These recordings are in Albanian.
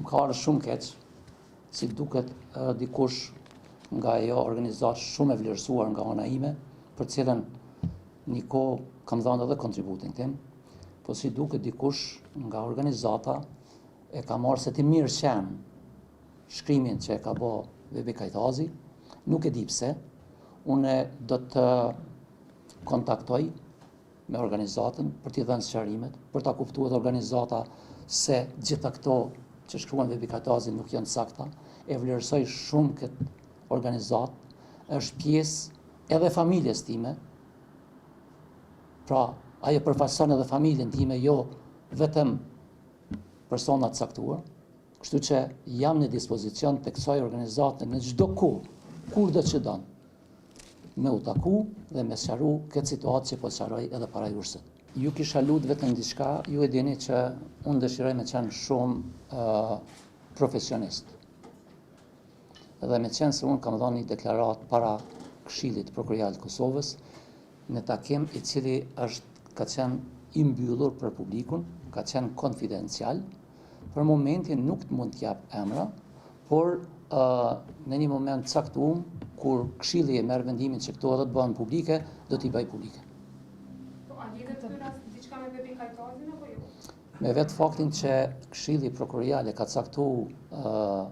Më ka ardhur shumë keq, si duket dikush nga ajo organizatë shumë e vlerësuar nga ana ime, për cilën një kohë kam dhënë edhe kontributin tim, po si duket dikush nga organizata e ka marrë se ti mirë qenë shkrimin që e ka bë Bebi Kajtazi, nuk e di pse. Unë do të kontaktoj me organizatën për t'i dhënë sqarimet, për ta kuptuar organizata se gjitha këto që shkruan Bebi Kajtazi nuk janë sakta. E vlerësoj shumë këtë organizatë, është pjesë edhe familjes time, pra ajo përfaqëson edhe familjen time, jo vetëm persona të caktuar. Kështu që jam në dispozicion të kësaj organizate në çdo kohë, kur do që don, me u taku dhe me sqaru këtë situatë që po sqaroj edhe para jushsit. Ju kisha lut vetëm diçka, ju e dini që unë dëshiroj me qenë shumë profesionist. Edhe me qenë se unë kam dhënë një deklaratë para Këshillit Prokuroral të Kosovës, në takim i cili ka qenë i mbyllur për publikun, ka qenë konfidencial. Për momentin nuk të mund t'jap emra, por në një moment caktuar, kur Këshilli e merr vendimin që këto do të bëhen publike, do t'i bëj publike. Po a lidhet ky rast diçka me Bebi Kajtazin apo jo? Me vetë faktin që Këshilli Prokuroral ka caktuar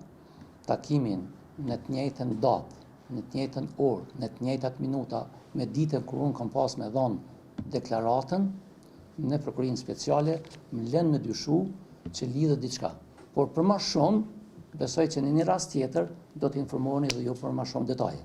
takimin në të njëjtën datë, në të njëjtën orë, në të njëjtat minuta, me ditën kur unë kam pas me dhënë deklaratën në Prokurinë Speciale, më lën me dyshu që lidhet diçka. Por për më shumë, besoj që në një rast tjetër do të informoheni dhe ju për më shumë detaje.